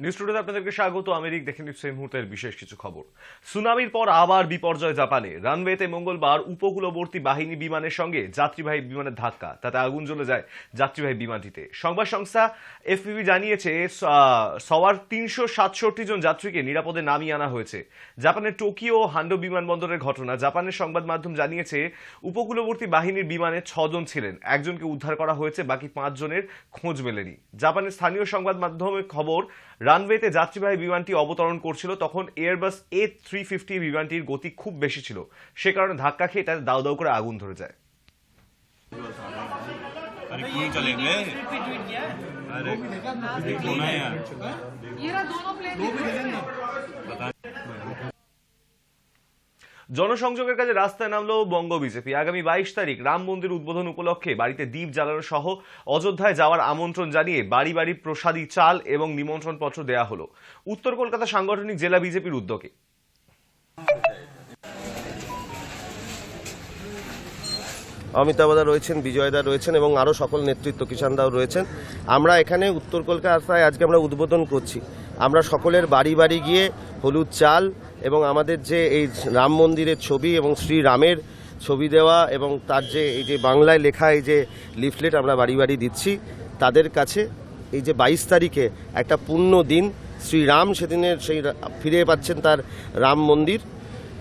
News টুডেতে আপনাদেরকে স্বাগত। আমেরিক দেখে নিচ্ছে এই মুহূর্তের বিশেষ কিছু খবর। সুনামির পর আবার বিপর্যয় জাপানে। রানওয়েতে মঙ্গলবার উপকূলবর্তী বাহিনী বিমানের সঙ্গে যাত্রীবাহী বিমানের ধাক্কা, তাতে আগুন জ্বলে যায় যাত্রীবাহী বিমানটিতে। সংবাদ সংস্থা এফপিবি জানিয়েছে সওয়ার 367 জন যাত্রীকে নিরাপদে নামিয়ে আনা হয়েছে। জাপানের টোকিও হান্ডো বিমানবন্দরের ঘটনা। জাপানের সংবাদ মাধ্যম জানিয়েছে উপকূলবর্তী বাহিনীর বিমানে 6 জন ছিলেন, একজনকে উদ্ধার করা হয়েছে, বাকি 5 জনের খোঁজ মেলেনি। জাপানের স্থানীয় সংবাদ মাধ্যমের খবর, রানওয়েতে যাত্রীবাহী বিমানটি অবতরণ করছিল, তখন এয়ারবাস A350 বিমানটির গতি খুব বেশি ছিল, সে কারণে ধাক্কা খেয়ে তাতে দাউ দাউ করে আগুন ধরে যায়। জনসংযোগের কাজে রাস্তায় নামলো বঙ্গ বিজেপি। আগামী 22 তারিখ রাম মন্দির উদ্বোধন উপলক্ষে বাড়িতে দীপ জ্বালানো সহ অযোধ্যায় যাওয়ার আমন্ত্রণ জানিয়ে বাড়ি বাড়ি প্রসাদী চাল এবং নিমন্ত্রণ পত্র দেয়া হলো উত্তর কলকাতা সাংগঠনিক জেলা বিজেপির উদ্যোগে। অমিতাভদা রয়েছেন, বিজয়দা রয়েছেন এবং আরও সকল নেতৃত্ব, কিষানদাও রয়েছেন। আমরা এখানে উত্তর কলকাতায় আজকে আমরা উদ্বোধন করছি। আমরা সকলের বাড়ি বাড়ি গিয়ে হলুদ চাল এবং আমাদের যে এই রাম মন্দিরের ছবি এবং শ্রীরামের ছবি দেওয়া এবং তার যে এই যে বাংলায় লেখা এই যে লিফলেট আমরা বাড়ি বাড়ি দিচ্ছি তাদের কাছে। এই যে 22 তারিখে একটা পূর্ণ দিন, শ্রীরাম সেদিনের সেই ফিরে পাচ্ছেন তার রাম মন্দির,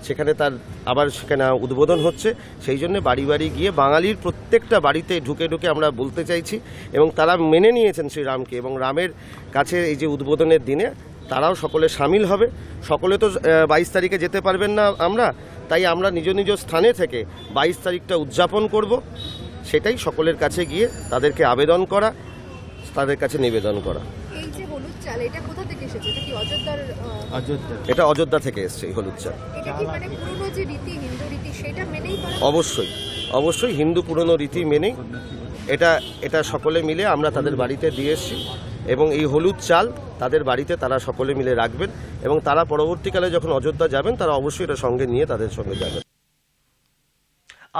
সেখানে তার আবার সেখানে উদ্বোধন হচ্ছে। সেই জন্য বাড়ি বাড়ি গিয়ে বাঙালির প্রত্যেকটা বাড়িতে ঢুকে ঢুকে আমরা বলতে চাইছি এবং তারা মেনে নিয়েছেন শ্রীরামকে এবং রামের কাছে এই যে উদ্বোধনের দিনে তারাও সকলে সামিল হবে। সকলে তো 22 তারিখে যেতে পারবেন না আমরা, তাই আমরা নিজ নিজ স্থানে থেকে 22 তারিখটা উদযাপন করব। সেটাই সকলের কাছে গিয়ে তাদেরকে আবেদন করা, তাদের কাছে নিবেদন করা। এই যে হলুদ চাল, এটা কোথা থেকে এসেছে? এটা কি অযোধ্যার? এটা অযোধ্যা থেকে এসছে এই হলুদ চাল। এটা কি মানে পুরনো যে রীতি, হিন্দু রীতি, সেটা মেনেই করা? অবশ্যই হিন্দু পুরনো রীতি মেনেই এটা সকলে মিলে আমরা তাদের বাড়িতে দিয়ে এসেছি এবং এই হলুদ চাল তাদের বাড়িতে তারা সকলে মিলে রাখবেন এবং তারা পরবর্তীকালে যখন অযোধ্যা যাবেন তারা অবশ্যই এটা সঙ্গে নিয়ে তাদের সঙ্গে যাবেন।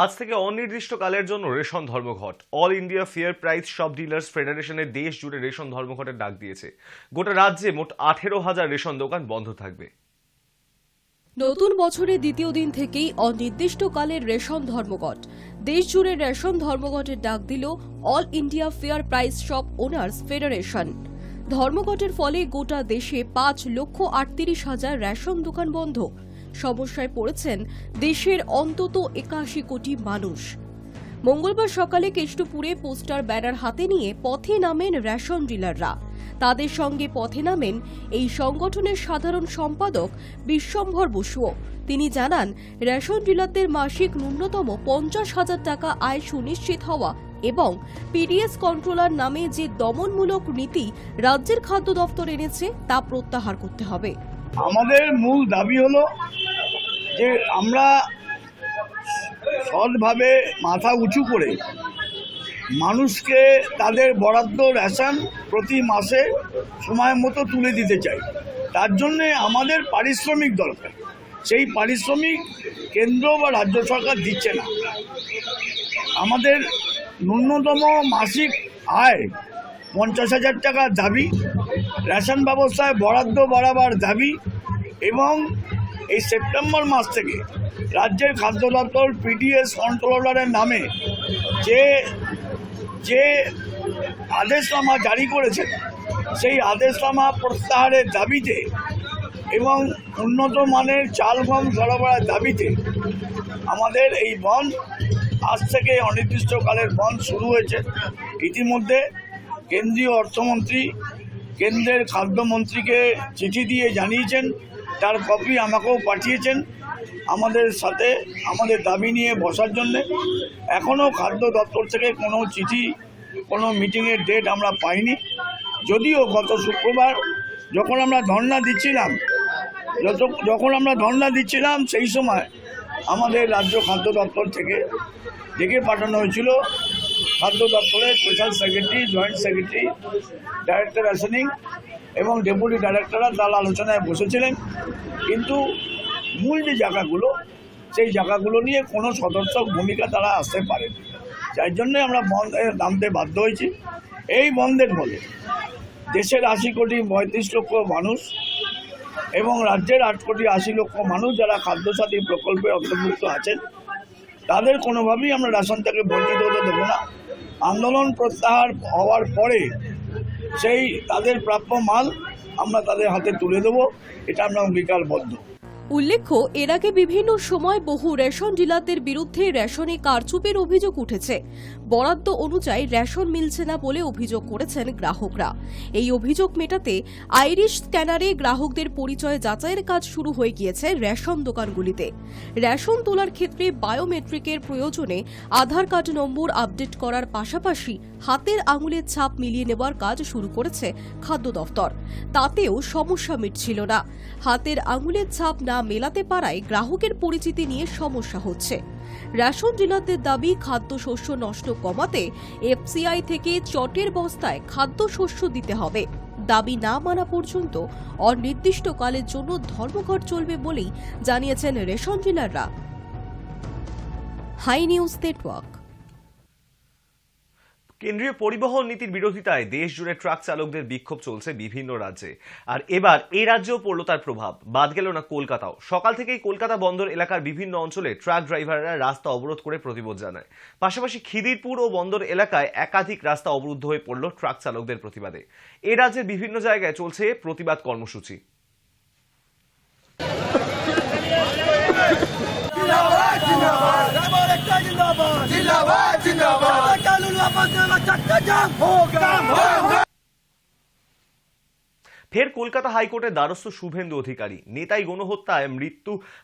আজ থেকে অনির্দিষ্টকালের জন্য রেশন ধর্মঘট। All India fair price shop dealers ফেডারেশনের দেশ জুড়ে রেশন ধর্মঘটের ডাক দিয়েছে। গোটা রাজ্যে মোট 18,000 রেশন দোকান বন্ধ থাকবে। নতুন বছরের দ্বিতীয় দিন থেকেই অনির্দিষ্টকালের রেশন ধর্মঘট। দেশ জুড়ে রেশন ধর্মঘটের ডাক দিল all India fair price shop owners federation. ধর্মঘটের ফলে গোটা দেশে 5,38,000 রেশন দোকান বন্ধ। সমস্যায় পড়েছেন দেশের অন্তত 81 কোটি মানুষ। মঙ্গলবার সকালে কেষ্টপুরে পোস্টার ব্যানার হাতে নিয়ে পথে নামেন রেশন ডিলাররা। তাদের সঙ্গে পথে নামেন এই সংগঠনের সাধারণ সম্পাদক বিশ্বম্ভর বসুও। তিনি জানান, রেশন ডিলারদের মাসিক ন্যূনতম 50,000 টাকা আয় সুনিশ্চিত হওয়া এবং পিডিএস কন্ট্রোলার নামে যে দমনমূলক নীতি রাজ্যের খাদ্য দপ্তর এনেছে তা প্রত্যাহার করতে হবে। আমাদের মূল দাবি হলো যে আমরা সৎভাবে মাথা উঁচু করে মানুষকে তাদের বরাদ্দ রেশন প্রতি মাসে সময় মতো তুলে দিতে চাই। তার জন্যে আমাদের পারিশ্রমিক দরকার। সেই পারিশ্রমিক কেন্দ্র বা রাজ্য সরকার দিচ্ছে না। আমাদের ন্যূনতম মাসিক আয় 50,000 টাকা দাবি, রেশন ব্যবস্থায় বরাদ্দ বাড়াবার দাবি এবং এই সেপ্টেম্বর মাস থেকে রাজ্যের খাদ্য দপ্তর পিডিএস কন্ট্রোলারের নামে যে আদেশনামা জারি করেছে সেই আদেশনামা প্রত্যাহারের দাবিতে এবং উন্নত মানের চাল গম সরবরাহের দাবিতে আমাদের এই বন্ধ আজ থেকে অনির্দিষ্টকালের বন্ধ শুরু হয়েছে। ইতিমধ্যে কেন্দ্রীয় অর্থমন্ত্রী কেন্দ্রের খাদ্যমন্ত্রীকে চিঠি দিয়ে জানিয়েছেন, তার কপি আমাকেও পাঠিয়েছেন আমাদের সাথে আমাদের দাবি নিয়ে বসার জন্য। এখনও খাদ্য দপ্তর থেকে কোনো চিঠি, কোনো মিটিংয়ের ডেট আমরা পাইনি। যদিও গত শুক্রবার যখন আমরা ধর্ণা দিচ্ছিলাম সেই সময় আমাদের রাজ্য খাদ্য দপ্তর থেকে ডেকে পাঠানো হয়েছিল। খাদ্য দপ্তরের special secretary, joint secretary, director rationing এবং ডেপুটি ডাইরেক্টররা তার আলোচনায় বসেছিলেন, কিন্তু মূল যে জায়গাগুলো সেই জায়গাগুলো নিয়ে কোনো সদর্থক ভূমিকা তারা আসতে পারেনি। যার জন্যে আমরা বন্ধে নামতে বাধ্য হয়েছি। এই বন্ধের ফলে দেশের 80,35,00,000 মানুষ এবং রাজ্যের 8,80,00,000 মানুষ যারা খাদ্যসাথী প্রকল্পে অন্তর্ভুক্ত আছেন, তাদের কোনোভাবেই আমরা রেশন থেকে বঞ্চিত হতে দেবো না। আন্দোলন প্রত্যাহার হওয়ার পরে সেই তাদের প্রাপ্য মাল আমরা তাদের হাতে তুলে দেবো, এটা আমরা অঙ্গীকারবদ্ধ। উল্লেখ্য, এর আগে বিভিন্ন সময় বহু রেশন ডিলারদের বিরুদ্ধে রেশনে কারচুপির অভিযোগ উঠেছে। বরাদ্দ অনুযায়ী রেশন মিলছে না বলে অভিযোগ করেছেন গ্রাহকরা। এই অভিযোগ মেটাতে আইরিশ স্ক্যানারে গ্রাহকদের পরিচয় যাচাইয়ের কাজ শুরু হয়ে গিয়েছে রেশন দোকানগুলিতে। রেশন তোলার ক্ষেত্রে বায়োমেট্রিকের প্রয়োজনে আধার কার্ড নম্বর আপডেট করার পাশাপাশি হাতের আঙুলের ছাপ মিলিয়ে নেবার কাজ শুরু করেছে খাদ্য দফতর। তাতেও সমস্যা মিটছিল না। হাতের আঙুলের ছাপ না মেলাতে পারায় গ্রাহকের পরিচিতি নিয়ে সমস্যা হচ্ছে। রেশন ডিলারদের দাবি, খাদ্যশস্য নষ্ট কমাতে এফসিআই থেকে চটের বস্তায় খাদ্যশস্য দিতে হবে। দাবি না মানা পর্যন্ত অনির্দিষ্টকালের জন্য ধর্মঘট চলবে বলেই জানিয়েছেন রেশন ডিলাররা। High news network. কেন্দ্রীয় পরিবহন নীতির বিরোধিতায় দেশ জুড়ে ট্রাক চালকদের বিক্ষোভ চলছে বিভিন্ন রাজ্যে। আর এবার এই রাজ্যেও পড়ল তার প্রভাব, বাদ গেল না কলকাতাও। সকাল থেকেই কলকাতা বন্দর এলাকার বিভিন্ন অঞ্চলে ট্রাক ড্রাইভাররা রাস্তা অবরোধ করে প্রতিবাদ জানায়। পাশাপাশি খিদিরপুর ও বন্দর এলাকায় একাধিক রাস্তা অবরুদ্ধ হয়ে পড়ল ট্রাক চালকদের প্রতিবাদে। এ রাজ্যের বিভিন্ন জায়গায় চলছে প্রতিবাদ কর্মসূচি। ফের কলকাতা হাইকোর্টের দ্বারস্থ শুভেন্দু অধিকারী। নেতাই গণহত্যায়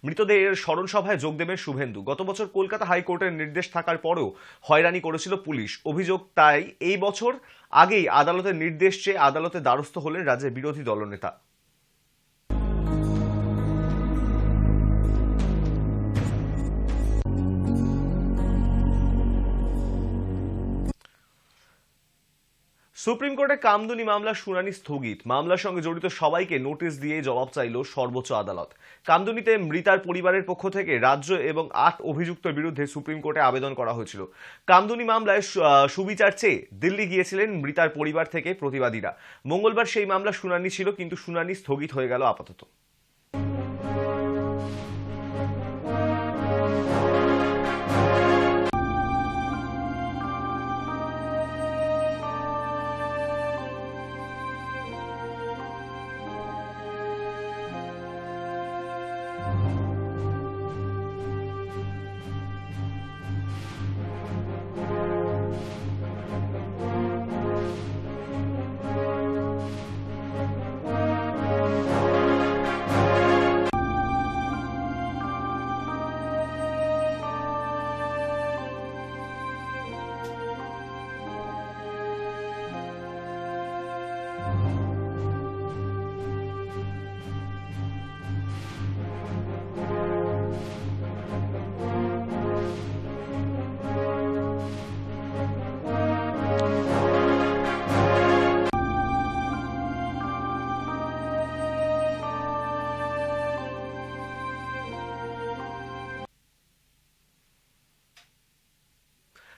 মৃতদেহের স্মরণ সভায় যোগ দেবেন শুভেন্দু। গত বছর কলকাতা হাইকোর্টের নির্দেশ থাকার পরেও হয়রানি করেছিল পুলিশ, অভিযোগ তাই এই বছর আগেই আদালতের নির্দেশ চেয়ে আদালতে দ্বারস্থ হলেন রাজ্যের বিরোধী দলনেতা। সুপ্রিম কোর্টে কামদুনি মামলার শুনানি স্থগিত। মামলার সঙ্গে জড়িত সবাইকে নোটিশ দিয়ে জবাব চাইল সর্বোচ্চ আদালত। কামদুনিতে মৃতার পরিবারের পক্ষ থেকে রাজ্য এবং 8 অভিযুক্তের বিরুদ্ধে সুপ্রিম কোর্টে আবেদন করা হয়েছিল। কামদুনি মামলায় সুবিচার চেয়ে দিল্লি গিয়েছিলেন মৃতার পরিবার থেকে প্রতিবাদীরা। মঙ্গলবার সেই মামলার শুনানি ছিল, কিন্তু শুনানি স্থগিত হয়ে গেল আপাতত।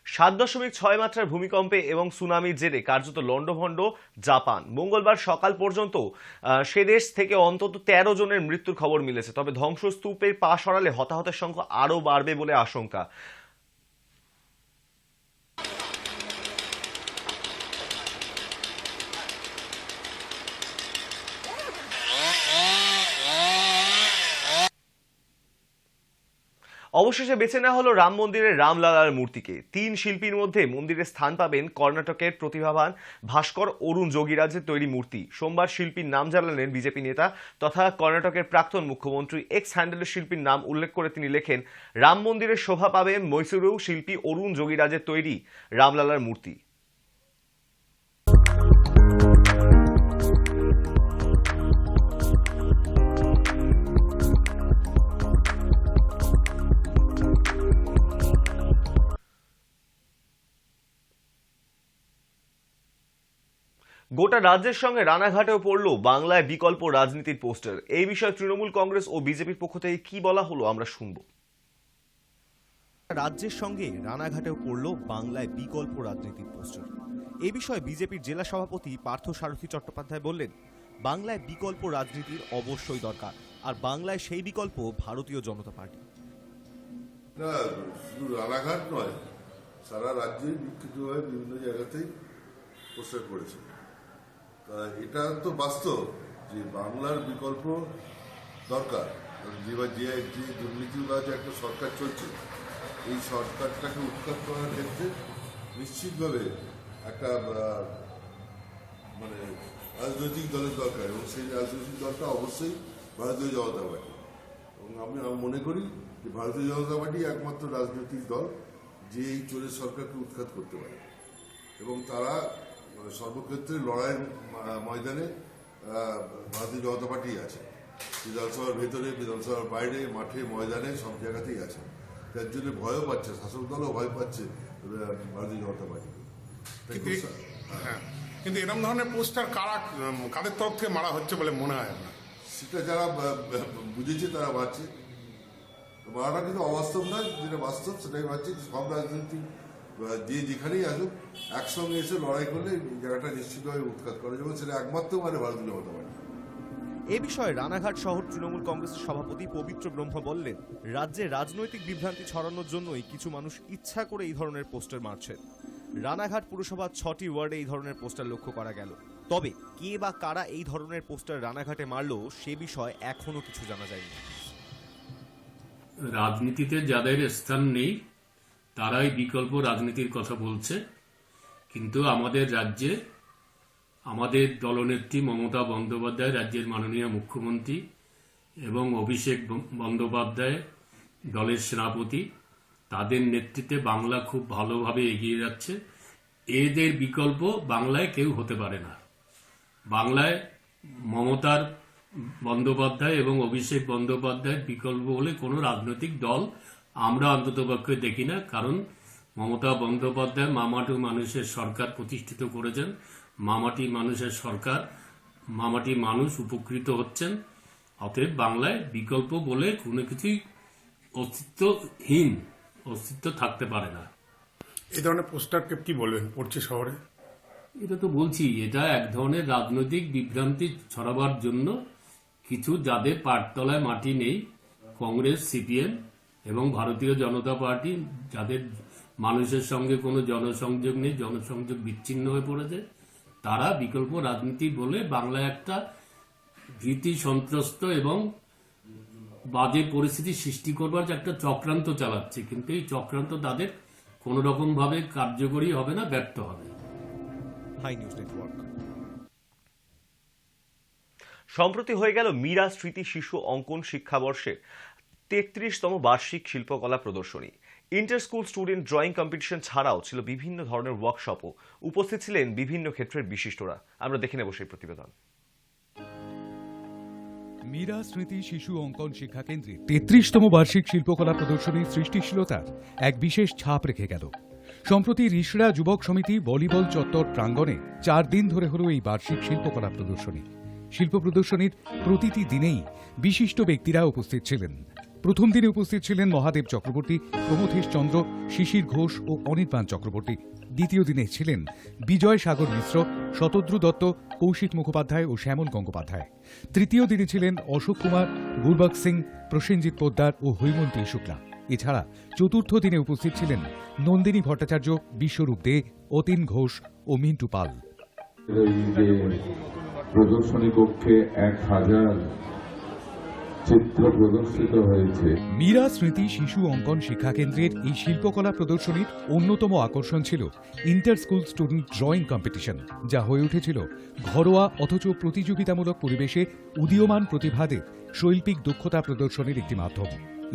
সাত 7.6 মাত্রার ভূমিকম্পে এবং সুনামির জেরে কার্যত লন্ডভন্ড জাপান। মঙ্গলবার সকাল পর্যন্ত সে দেশ থেকে অন্তত 13 জনের মৃত্যুর খবর মিলেছে। তবে ধ্বংসস্তূপের পা সরালে হতাহতের সংখ্যা আরও বাড়বে বলে আশঙ্কা। অবশেষে বেছে নেওয়া হলো রাম মন্দিরের রামলালার মূর্তিকে। 3 শিল্পীর মধ্যে মন্দিরে স্থান পাবেন কর্ণাটকের প্রতিভাবান ভাস্কর অরুণ যোগীরাজের তৈরি মূর্তি। সোমবার শিল্পীর নাম জানালেন বিজেপি নেতা তথা কর্ণাটকের প্রাক্তন মুখ্যমন্ত্রী। এক্স হ্যান্ডেলের শিল্পীর নাম উল্লেখ করে তিনি লেখেন, রাম মন্দিরের শোভা পাবে মৈসুরু শিল্পী অরুণ যোগীরাজের তৈরি রামলালার মূর্তি। গোটা রাজ্যের সঙ্গে রানাঘাটেও পড়ল বাংলায় বিকল্প রাজনীতির পোস্টার। এই বিষয়ে তৃণমূল কংগ্রেস ও বিজেপির পক্ষ থেকে কি বলা হলো আমরা শুনব। রাজ্যের সঙ্গে রানাঘাটেও পড়ল বাংলায় বিকল্প রাজনীতির পোস্টার। এ বিষয়ে বিজেপির জেলা সভাপতি পার্থ সারথী চট্টোপাধ্যায় বললেন, বাংলায় বিকল্প রাজনীতির অবশ্যই দরকার, আর বাংলায় সেই বিকল্প ভারতীয় জনতা পার্টি। না, শুধু রানাঘাট নয়, সারা রাজ্যেই বিক্ষিপ্তভাবে বিভিন্ন জায়গাতেই পোস্টার করেছে। তা এটা তো বাস্তব যে বাংলার বিকল্প দরকার। যে দুর্নীতিবাজ একটা সরকার চলছে, এই সরকারটাকে উৎখাত করার ক্ষেত্রে নিশ্চিতভাবে একটা মানে রাজনৈতিক দলের দরকার, এবং সেই রাজনৈতিক দলটা অবশ্যই ভারতীয় জনতা পার্টি। এবং আমি মনে করি যে ভারতীয় জনতা পার্টি একমাত্র রাজনৈতিক দল যে এই চোরের সরকারকে উৎখাত করতে পারে, এবং তারা সর্বক্ষেত্রে লড়াইয়ের ময়দানে ভারতীয় জনতা পার্টি আছে। বিধানসভার ভেতরে, বিধানসভার বাইরে, মাঠে, ময়দানে সব জায়গাতেই আছে। তার জন্য ভয়ও পাচ্ছে, শাসক দলও ভয় পাচ্ছে ভারতীয় জনতা পার্টি। কিন্তু এরকম ধরনের পোস্টার কাদের তরফ থেকে মারা হচ্ছে বলে মনে হয় আপনার? সেটা যারা বুঝেছে তারা মারছে। মারাটা কিন্তু অবাস্তব নয়, যেটা বাস্তব সেটাই মারছে। সব রাজনীতি যে যেখানেই আসুক একসঙ্গে এসে লড়াই করলে জায়গাটা নিশ্চিতভাবে উৎখাত করা যাবে, সেটা একমাত্র মানে ভারতীয় জনতা পার্টি। এ বিষয়ে রানাঘাট শহর তৃণমূল কংগ্রেসের সভাপতি পবিত্র ব্রহ্ম বললেন, রাজ্যে রাজনৈতিক বিভ্রান্তি ছড়ানোর জন্যই কিছু মানুষ ইচ্ছা করে এই ধরনের পোস্টার মারছেন। রানাঘাট পুরসভার 6টি ওয়ার্ডে এই ধরনের পোস্টার লক্ষ্য করা গেল। তবে কে বা কারা এই ধরনের পোস্টার রানাঘাটে মারল সে বিষয়ে এখনো কিছু জানা যায়নি। রাজনীতিতে যাদের স্থান নেই তারাই বিকল্প রাজনীতির কথা বলছে, কিন্তু আমাদের রাজ্যে আমাদের দলনেত্রী মমতা বন্দ্যোপাধ্যায়, রাজ্যের মাননীয় মুখ্যমন্ত্রী, এবং অভিষেক বন্দ্যোপাধ্যায় দলের সেনাপতি, তাদের নেতৃত্বে বাংলা খুব ভালোভাবে এগিয়ে যাচ্ছে। এদের বিকল্প বাংলায় কেউ হতে পারে না। বাংলায় মমতার বন্দ্যোপাধ্যায় এবং অভিষেক বন্দ্যোপাধ্যায়ের বিকল্প বলে কোনো রাজনৈতিক দল আমরা অন্ততপক্ষে দেখি না। কারণ মমতা বন্দ্যোপাধ্যায় মামাটি মানুষের সরকার প্রতিষ্ঠিত করেছেন। মামাটি মানুষের সরকার, মামাটি মানুষ উপকৃত হচ্ছেন। অতএব বাংলায় বিকল্প বলে কোনো কিছুই অস্তিত্ব থাকতে পারে না। এই ধরনের পোস্টারকে কি বলবেন পড়ছে শহরে? এটা তো বলছি, এটা এক ধরনের রাজনৈতিক বিভ্রান্তি ছড়াবার জন্য কিছু যাদের পাঠতলায় মাটি নেই, কংগ্রেস, সিপিএম এবং ভারতীয় জনতা পার্টি, যাদের মানুষের সঙ্গে কোনো জনসংযোগ নেই, জনসংযোগ বিচ্ছিন্ন হয়ে পড়েছে, তারা বিকল্প রাজনীতি বলে বাংলায় একটা ভীতি সন্ত্রস্ত এবং বাজে পরিস্থিতি সৃষ্টি করবার যে একটা চক্রান্ত চালাচ্ছে। কিন্তু এই চক্রান্ত তাদের কোনো রকম ভাবে কার্যকরী হবে না, ব্যর্থ হবে। Hi news network. সম্প্রতি হয়ে গেল মীরা স্মৃতি শিশু অঙ্কন শিক্ষাবর্ষের 33তম বার্ষিক শিল্পকলা প্রদর্শনী। Inter school student drawing competition ছাড়াও ছিল বিভিন্ন ধরনের ওয়ার্কশপও। উপস্থিত ছিলেন বিভিন্ন ক্ষেত্রের বিশিষ্টরা। আমরা দেখে নেব সেই প্রতিবেদন। মীরা স্মৃতি শিশু অঙ্কন শিক্ষা কেন্দ্রে 33তম বার্ষিক শিল্পকলা প্রদর্শনীর সৃষ্টিশীলতার এক বিশেষ ছাপ রেখে গেল। সম্প্রতি রিষড়া যুবক সমিতি ভলিবল চত্বর প্রাঙ্গণে 4 দিন ধরে হল এই বার্ষিক শিল্পকলা প্রদর্শনী। শিল্প প্রদর্শনীর প্রতিটি দিনেই বিশিষ্ট ব্যক্তিরা উপস্থিত ছিলেন। প্রথম দিনে উপস্থিত ছিলেন মহাদেব চক্রবর্তী, প্রমথেশ চন্দ্র, শিশির ঘোষ ও অনির্বাণ চক্রবর্তী। দ্বিতীয় দিনে ছিলেন বিজয় সাগর মিশ্র, শতদ্রু দত্ত, কৌশিক মুখোপাধ্যায় ও শ্যামল গঙ্গোপাধ্যায়। তৃতীয় দিনে ছিলেন অশোক কুমার, গুরবক সিং, প্রসেনজিৎ পোদ্দার ও হৈমন্তী শুক্লা। এছাড়া চতুর্থ দিনে উপস্থিত ছিলেন নন্দিনী ভট্টাচার্য, বিশ্বরূপ দে, অতীন ঘোষ ও মিন্টু পাল। প্রদর্শনী কক্ষে 1000 চিত্র প্রদর্শিত হয়েছে। মীরা স্মৃতি শিশু অঙ্কন শিক্ষা কেন্দ্রের এই শিল্পকলা প্রদর্শনীর অন্যতম আকর্ষণ ছিল inter school student drawing competition, যা হয়ে উঠেছিল ঘরোয়া অথচ প্রতিযোগিতামূলক পরিবেশে উদীয়মান প্রতিভাদের শৈল্পিক দক্ষতা প্রদর্শনীর একটি মাধ্যম।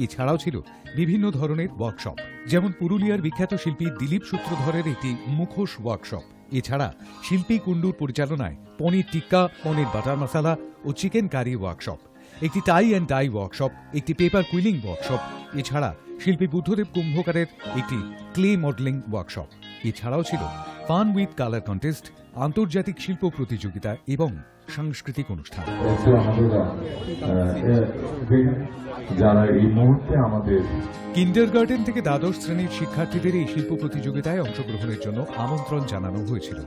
এছাড়াও ছিল বিভিন্ন ধরনের ওয়ার্কশপ, যেমন পুরুলিয়ার বিখ্যাত শিল্পী দিলীপ সূত্রধরের একটি মুখোশ ওয়ার্কশপ। এছাড়া শিল্পী কুণ্ডুর পরিচালনায় পনির টিক্কা, পনির বাটার মশালা ও চিকেন কারি ওয়ার্কশপ, একটি টাই অ্যান্ড ডাই ওয়ার্কশপ, একটি পেপার কুইলিং ওয়ার্কশপ। এছাড়া শিল্পী বুদ্ধদেব কুম্ভকারের একটি ক্লে মডেলিং ওয়ার্কশপ। এছাড়াও ছিল ফান উইথ কালার কন্টেস্ট, আন্তর্জাতিক শিল্প প্রতিযোগিতা এবং সাংস্কৃতিক অনুষ্ঠান। যারা এই মুহূর্তে আমাদের কিন্ডারগার্টেন থেকে দ্বাদশ শ্রেণীর শিক্ষার্থীদের এই শিল্প প্রতিযোগিতায় অংশগ্রহণের জন্য আমন্ত্রণ জানানো হয়েছিল।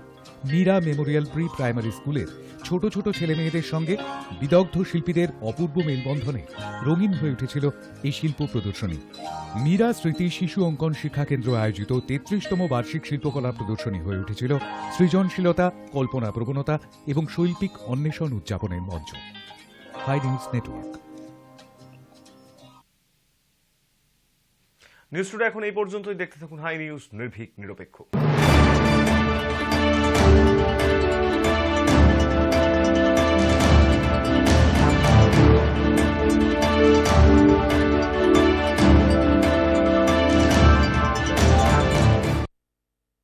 মীরা মেমোরিয়াল প্রি প্রাইমারি স্কুলের ছোট ছোট ছেলেমেয়েদের সঙ্গে বিদগ্ধ শিল্পীদের অপূর্ব মেলবন্ধনে রঙিন হয়ে উঠেছিল এই শিল্প প্রদর্শনী। মীরা স্মৃতি শিশু অঙ্কন শিক্ষা কেন্দ্র আয়োজিত ৩৩তম বার্ষিক শিল্পকলা প্রদর্শনী হয়ে উঠেছিল সৃজনশীলতা, কল্পনা প্রবণতা এবং শৈল্পিক অন্বেষণ উদযাপনের মঞ্চ। Hi news network. News today এখন এই পর্যন্তই। দেখতে থাকুন হাই নিউজ, নির্ভীক নিরপেক্ষ।